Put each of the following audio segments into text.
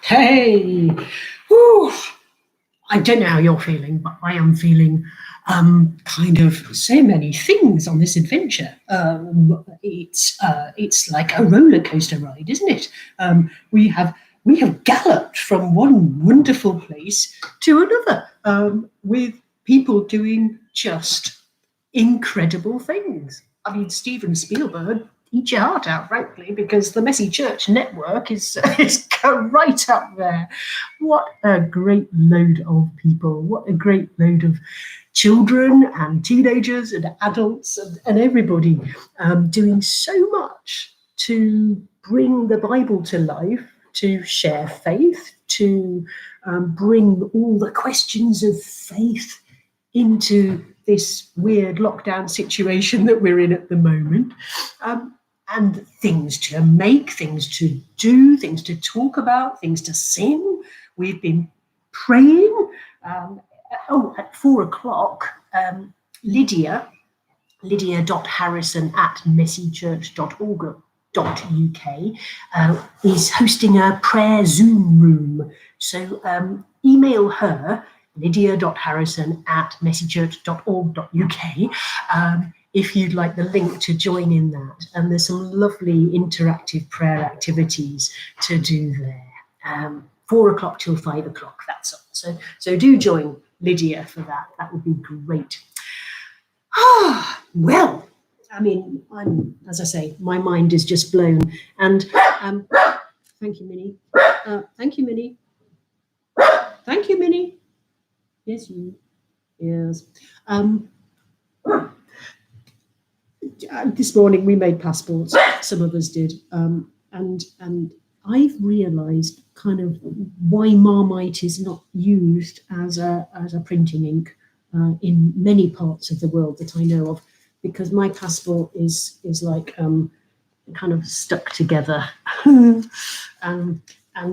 Hey, whew. I don't know how you're feeling, but I am feeling kind of so many things on this adventure. It's like a roller coaster ride, isn't it? We have galloped from one wonderful place to another with people doing just incredible things. I mean, Steven Spielberg, eat your heart out, frankly, because the Messy Church network is right up there. What a great load of people! What a great load of children and teenagers and adults and everybody doing so much to bring the Bible to life, to share faith, to bring all the questions of faith into this weird lockdown situation that we're in at the moment, and things to make, things to do, things to talk about, things to sing. We've been praying. At 4 o'clock, Lydia.Harrison@messychurch.org.uk is hosting a prayer Zoom room. So email her, lydia.harrison@messychurch.org.uk, if you'd like the link to join in that. And there's some lovely interactive prayer activities to do there. 4 o'clock till 5 o'clock, that's all. So do join Lydia for that. That would be great. Well, I mean, as I say, my mind is just blown. And thank you, Minnie. Thank you, Minnie. Thank you, Minnie. Yes, you. Yes. This morning we made passports. Some of us did, and I've realised kind of why Marmite is not used as a printing ink in many parts of the world that I know of, because my passport is like kind of stuck together, and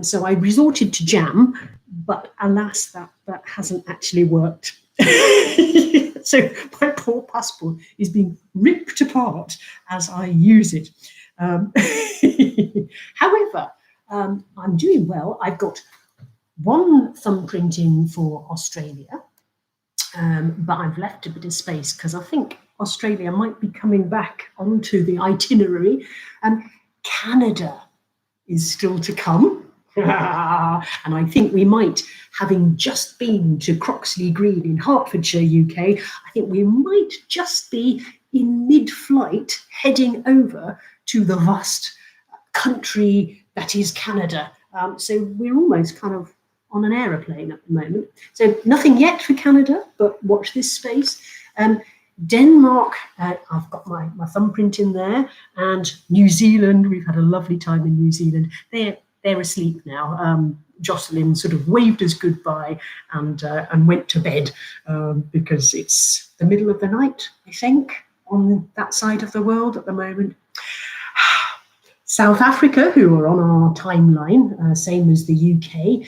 so I resorted to jam, but alas, that hasn't actually worked. So my poor passport is being ripped apart as I use it. However, I'm doing well. I've got one thumbprint in for Australia, but I've left a bit of space because I think Australia might be coming back onto the itinerary. Canada is still to come. And I think we might, having just been to Croxley Green in Hertfordshire, UK, I think we might just be in mid-flight heading over to the vast country that is Canada. So we're almost kind of on an aeroplane at the moment. So nothing yet for Canada, but watch this space. Denmark, I've got my thumbprint in there, and New Zealand, we've had a lovely time in New Zealand. They're asleep now. Jocelyn sort of waved us goodbye and went to bed because it's the middle of the night, I think, on that side of the world at the moment. South Africa, who are on our timeline, same as the UK.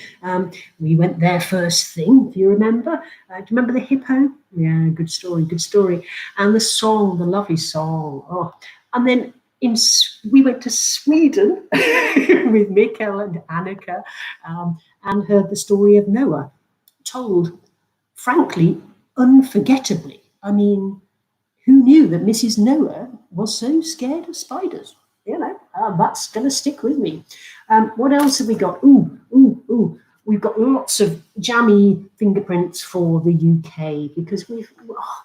We went there first thing, if you remember. Do you remember the hippo? Yeah, good story, good story. And the song, the lovely song. Oh, and then we went to Sweden with Mikael and Annika and heard the story of Noah, told, frankly, unforgettably. I mean, who knew that Mrs. Noah was so scared of spiders? You know, that's going to stick with me. What else have we got? We've got lots of jammy fingerprints for the UK because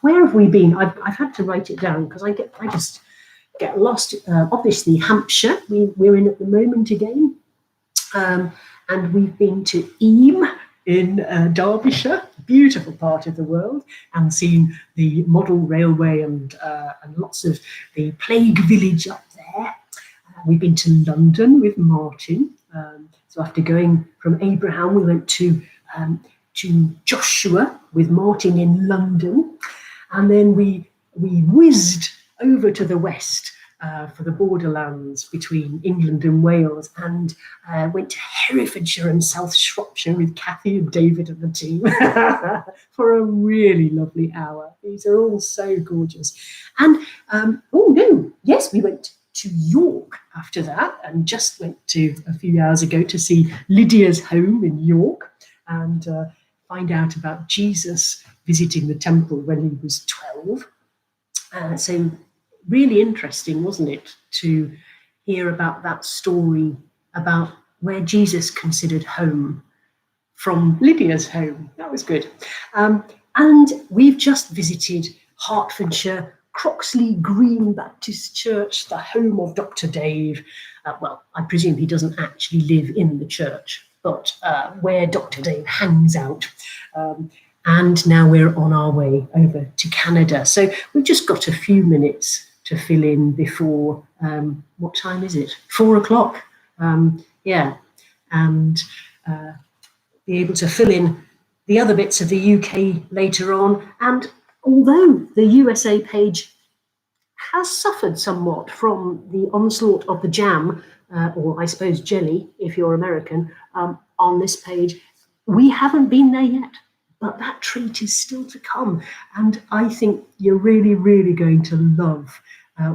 where have we been? I've had to write it down because I just get lost. Obviously, Hampshire, we're in at the moment again. And we've been to Eyam in Derbyshire, beautiful part of the world, and seen the model railway and lots of the plague village up there. We've been to London with Martin. So after going from Abraham, we went to Joshua with Martin in London. And then we whizzed over to the west for the borderlands between England and Wales, and went to Herefordshire and South Shropshire with Kathy and David and the team for a really lovely hour. These are all so gorgeous. And we went to York after that, and just went to a few hours ago to see Lydia's home in York and find out about Jesus visiting the temple when he was 12. So really interesting, wasn't it, to hear about that story about where Jesus considered home from Lydia's home. That was good. And we've just visited Hertfordshire, Croxley Green Baptist Church, the home of Dr. Dave. Well, I presume he doesn't actually live in the church, but where Dr. Dave hangs out. And now we're on our way over to Canada. So we've just got a few minutes to fill in before, what time is it? 4 o'clock. Yeah, and be able to fill in the other bits of the UK later on. And although the USA page has suffered somewhat from the onslaught of the jam, or I suppose jelly, if you're American, on this page, we haven't been there yet. But that treat is still to come. And I think you're really, really going to love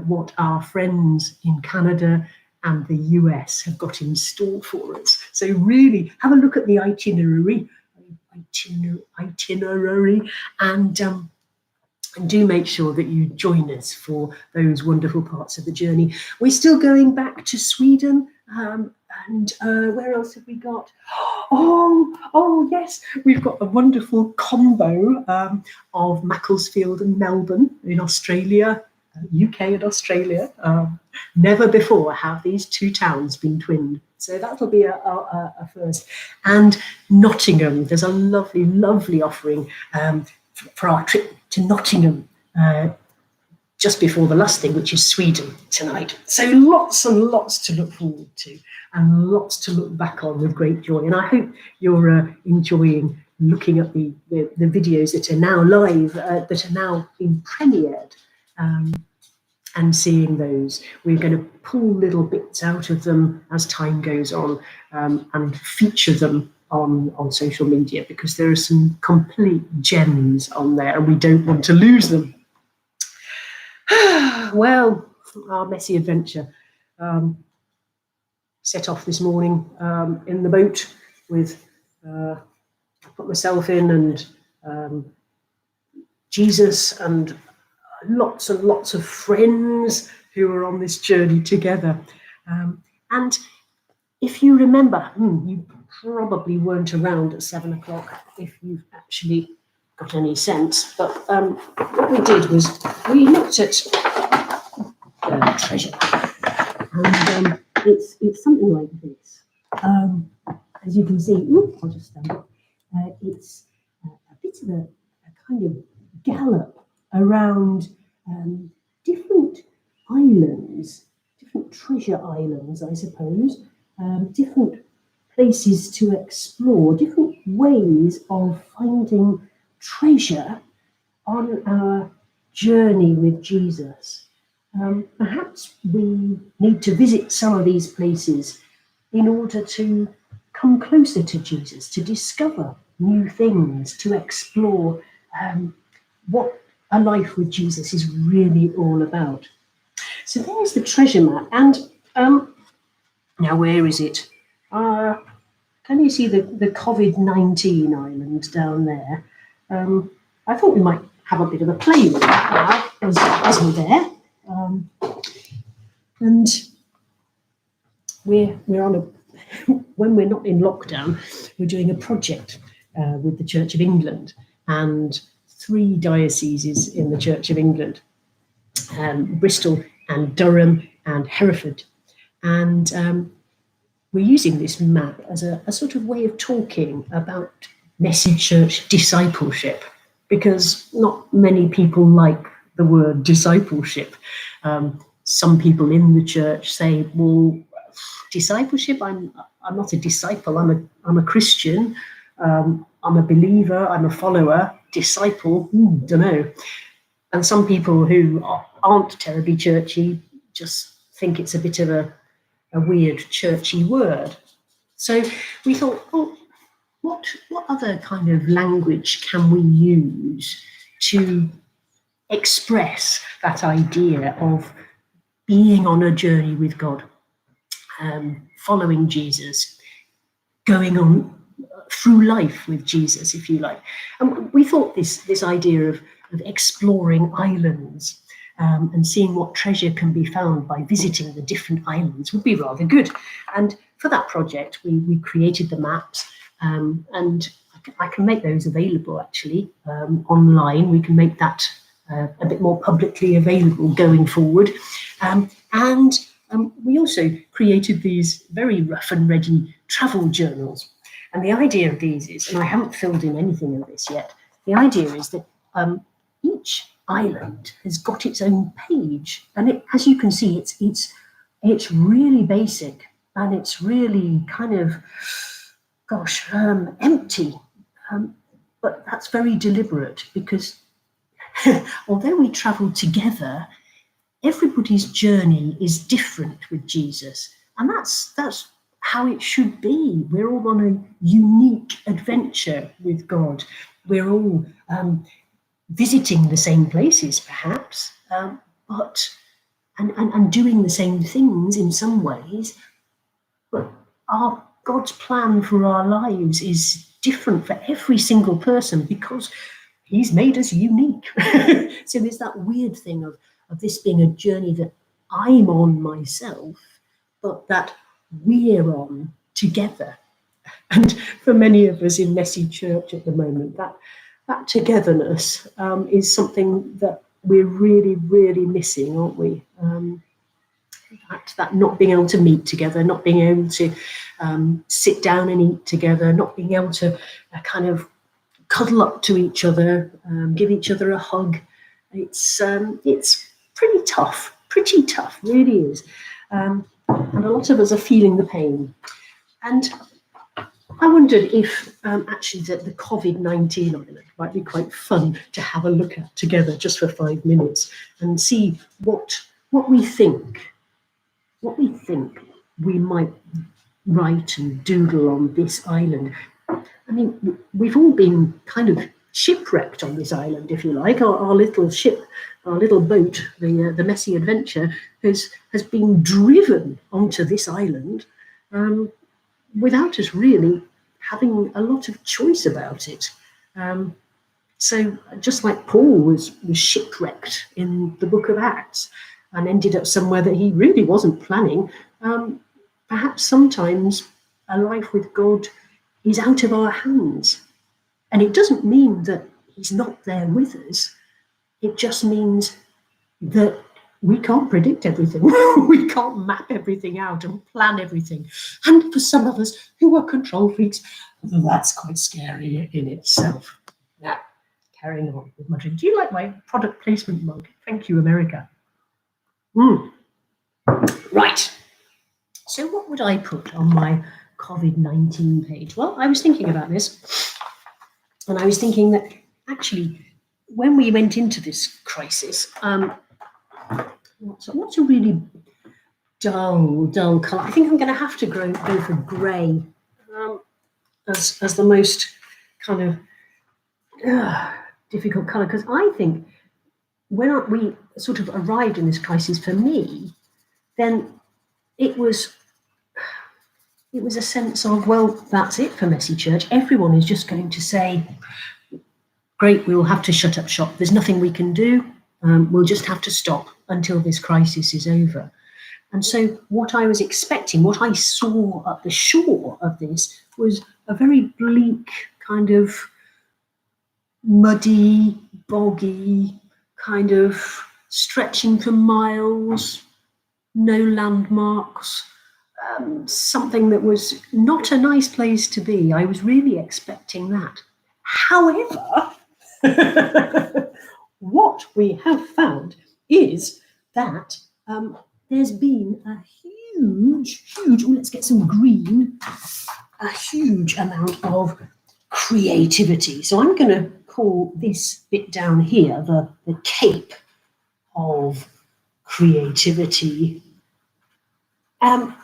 what our friends in Canada and the US have got in store for us. So really have a look at the itinerary, and do make sure that you join us for those wonderful parts of the journey. We're still going back to Sweden. And where else have we got? Oh, yes, we've got a wonderful combo of Macclesfield and Melbourne in Australia, UK and Australia. Never before have these two towns been twinned. So that'll be a first. And Nottingham, there's a lovely, lovely offering for our trip to Nottingham just before the lusting, which is Sweden tonight. So lots and lots to look forward to and lots to look back on with great joy. And I hope you're enjoying looking at the videos that are now live, that are now being premiered, and seeing those. We're going to pull little bits out of them as time goes on, and feature them on social media, because there are some complete gems on there and we don't want to lose them. Well, our messy adventure set off this morning in the boat with, I put myself in, and Jesus and lots of friends who are on this journey together. And if you remember, you probably weren't around at 7 o'clock if you've actually got any sense, but what we did was we looked at treasure, and it's something like this. As you can see, I'll just stand up. It's a bit of a kind of gallop around different islands, different treasure islands, I suppose, different places to explore, different ways of finding treasure on our journey with Jesus. Perhaps we need to visit some of these places in order to come closer to Jesus, to discover new things, to explore what a life with Jesus is really all about. So there's the treasure map. And now where is it? Can you see the COVID-19 island down there? I thought we might have a bit of a play with that now as we're there. And we're on a, when we're not in lockdown, we're doing a project with the Church of England and 3 dioceses in the Church of England, Bristol and Durham and Hereford. And we're using this map as a sort of way of talking about messy church discipleship, because not many people like the word discipleship. Some people in the church say, well, discipleship, I'm not a disciple, I'm a Christian, I'm a believer, I'm a follower. Disciple, don't know. And some people who aren't terribly churchy just think it's a bit of a weird churchy word. So we thought, what other kind of language can we use to express that idea of being on a journey with God, following Jesus, going on through life with Jesus, if you like. And we thought this idea of exploring islands and seeing what treasure can be found by visiting the different islands would be rather good. And for that project, we created the maps, and I can make those available actually online. We can make that a bit more publicly available going forward. And we also created these very rough and ready travel journals. And the idea of these is, and I haven't filled in anything of this yet, the idea is that each island has got its own page. And as you can see, it's really basic, and it's really kind of, empty. But that's very deliberate, because although we travel together, everybody's journey is different with Jesus. And that's how it should be. We're all on a unique adventure with God. We're all visiting the same places, perhaps, but doing the same things in some ways. But God's plan for our lives is different for every single person, because He's made us unique. So there's that weird thing of this being a journey that I'm on myself, but that we're on together. And for many of us in Messy Church at the moment, that togetherness is something that we're really, really missing, aren't we? That not being able to meet together, not being able to sit down and eat together, not being able to kind of cuddle up to each other, give each other a hug. It's pretty tough, really is. And a lot of us are feeling the pain. And I wondered if actually the COVID-19 island might be quite fun to have a look at together just for 5 minutes and see what we think we might write and doodle on this island. I mean, we've all been kind of shipwrecked on this island, if you like. Our little ship, our little boat, the Messy Adventure, has been driven onto this island without us really having a lot of choice about it. So just like Paul was shipwrecked in the book of Acts and ended up somewhere that he really wasn't planning, perhaps sometimes a life with God is out of our hands. And it doesn't mean that He's not there with us. It just means that we can't predict everything. We can't map everything out and plan everything. And for some of us who are control freaks, that's quite scary in itself. Now, carrying on with my drink. Do you like my product placement mug? Thank you, America. Right. So what would I put on my COVID-19 page? Well, I was thinking about this, and I was thinking that actually, when we went into this crisis, what's a really dull colour? I think I'm going to have to go for grey as the most kind of difficult colour, because I think when we sort of arrived in this crisis, for me, then it was a sense of, well, that's it for Messy Church. Everyone is just going to say, great, we'll have to shut up shop. There's nothing we can do. We'll just have to stop until this crisis is over. And so what I was expecting, what I saw at the shore of this, was a very bleak, kind of muddy, boggy, kind of stretching for miles, no landmarks, something that was not a nice place to be. I was really expecting that. However, what we have found is that there's been a huge, let's get some green, a huge amount of creativity. So I'm going to call this bit down here the Cape of Creativity. And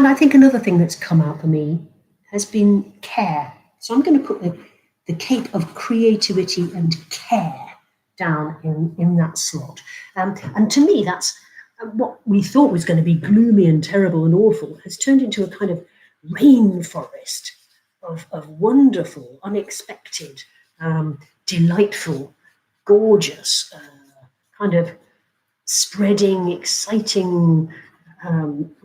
I think another thing that's come out for me has been care. So I'm going to put the Cape of Creativity and Care down in that slot. And to me, that's what we thought was going to be gloomy and terrible and awful has turned into a kind of rainforest of wonderful, unexpected, delightful, gorgeous, kind of spreading, exciting,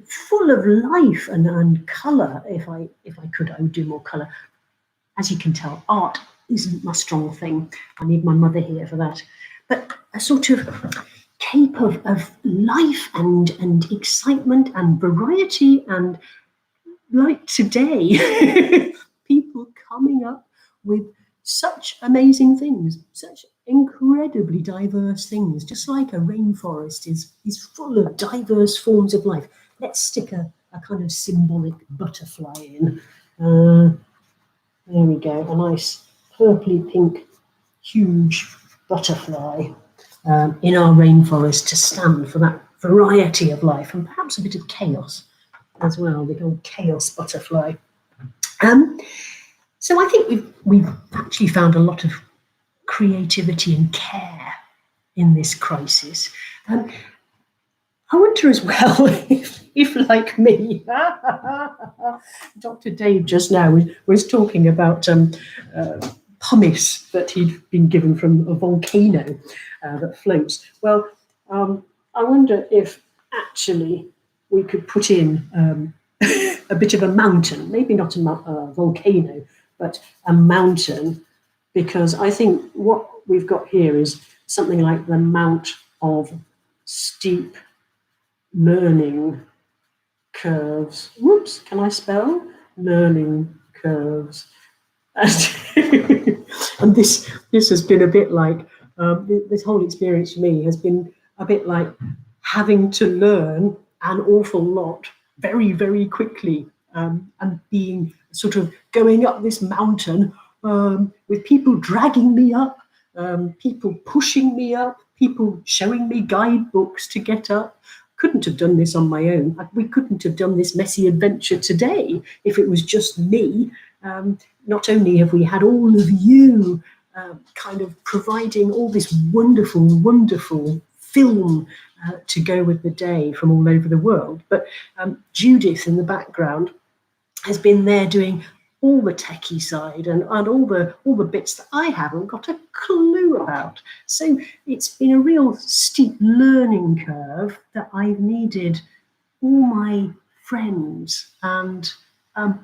full of life and colour. If I could, I would do more colour. As you can tell, art isn't my strong thing. I need my mother here for that. But a sort of cape of life and excitement and variety, and like today, people coming up with such amazing things, such incredibly diverse things, just like a rainforest is full of diverse forms of life. Let's stick a kind of symbolic butterfly in. There we go, a nice purpley pink, huge butterfly in our rainforest to stand for that variety of life and perhaps a bit of chaos as well, the old chaos butterfly. So I think we've actually found a lot of creativity and care in this crisis. I wonder as well if like me, Dr. Dave just now was talking about pumice that he'd been given from a volcano that floats. Well, I wonder if actually we could put in a bit of a mountain, maybe not a volcano, but a mountain, because I think what we've got here is something like the Mount of Steep Learning Curves. Whoops, can I spell? Learning curves. And this has been a bit like, this whole experience for me has been a bit like having to learn an awful lot very, very quickly, and being sort of going up this mountain with people dragging me up, people pushing me up, people showing me guidebooks to get up. Couldn't have done this on my own. We couldn't have done this messy adventure today if it was just me. Not only have we had all of you kind of providing all this wonderful, wonderful film to go with the day from all over the world, but Judith in the background has been there doing all the techie side and all the bits that I haven't got a clue about. So it's been a real steep learning curve that I've needed all my friends and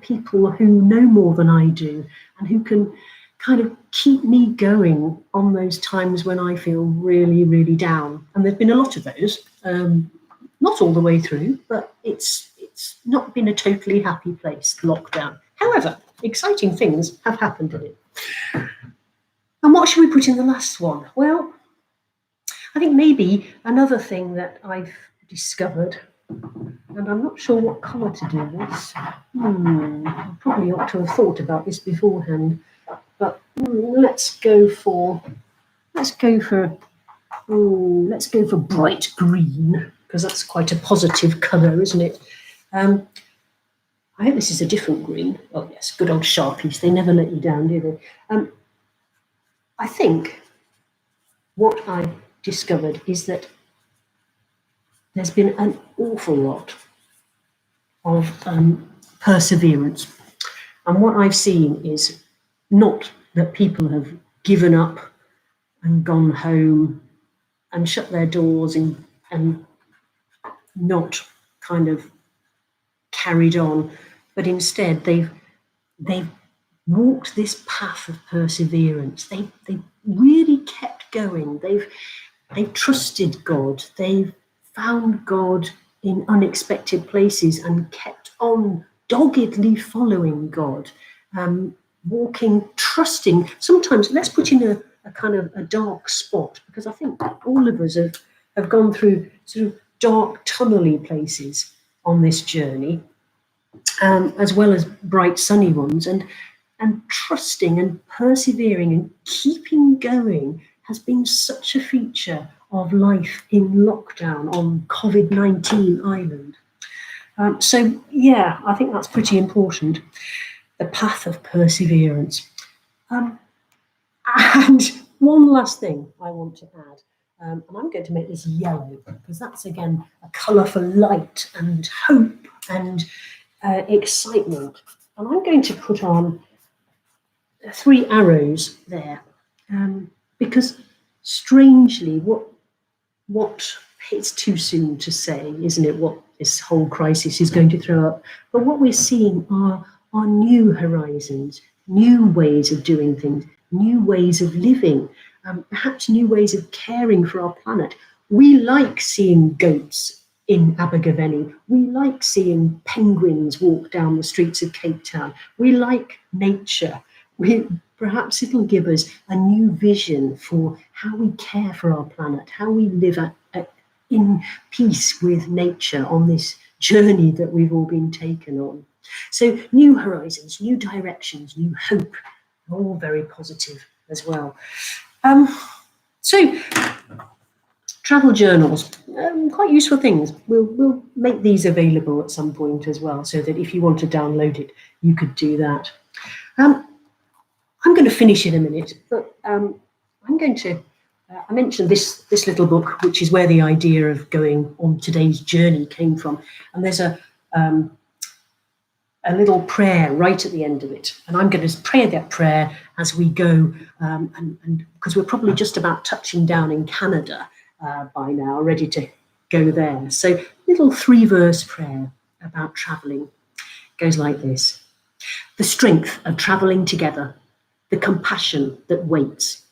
people who know more than I do and who can kind of keep me going on those times when I feel really, really down. And there've been a lot of those, not all the way through, but it's not been a totally happy place, lockdown. However, exciting things have happened in it. And what should we put in the last one? Well, I think maybe another thing that I've discovered, and I'm not sure what colour to do this. I probably ought to have thought about this beforehand, but let's go for bright green, because that's quite a positive colour, isn't it? I hope this is a different green. Oh yes, good old Sharpies. They never let you down, do they? I think what I discovered is that there's been an awful lot of perseverance. And what I've seen is not that people have given up and gone home and shut their doors and not kind of carried on, but instead they've walked this path of perseverance. They really kept going. They've trusted God. They've found God in unexpected places and kept on doggedly following God, walking, trusting. Sometimes let's put in a kind of a dark spot, because I think all of us have gone through sort of dark, tunnely places on this journey, as well as bright, sunny ones, and trusting and persevering and keeping going has been such a feature of life in lockdown on COVID-19 island. So yeah, I think that's pretty important, the path of perseverance. And one last thing I want to add. And I'm going to make this yellow because that's, again, a colour for light and hope and excitement. And I'm going to put on 3 arrows there because, strangely, what it's too soon to say, isn't it, what this whole crisis is going to throw up. But what we're seeing are new horizons, new ways of doing things, new ways of living, perhaps new ways of caring for our planet. We like seeing goats in Abergavenny. We like seeing penguins walk down the streets of Cape Town. We like nature. Perhaps it'll give us a new vision for how we care for our planet, how we live in peace with nature on this journey that we've all been taken on. So new horizons, new directions, new hope, all very positive as well. So travel journals, quite useful things. We'll make these available at some point as well, so that if you want to download it, you could do that. I'm going to finish in a minute, but I'm going to, I mentioned this little book, which is where the idea of going on today's journey came from. And there's a little prayer right at the end of it. And I'm going to pray that prayer as we go, and because we're probably just about touching down in Canada by now, ready to go there. So little 3-verse prayer about traveling goes like this. The strength of traveling together, the compassion that waits,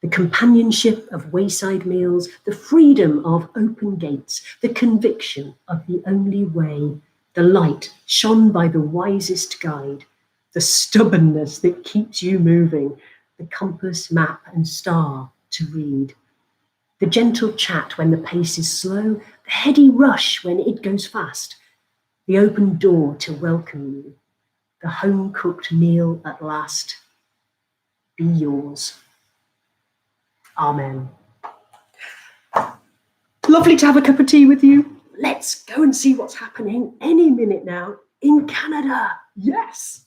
the companionship of wayside meals, the freedom of open gates, the conviction of the only way, the light shone by the wisest guide, the stubbornness that keeps you moving, the compass, map, and star to read, the gentle chat when the pace is slow, the heady rush when it goes fast, the open door to welcome you, the home-cooked meal at last. Be yours. Amen. Lovely to have a cup of tea with you. Let's go and see what's happening any minute now in Canada. Yes.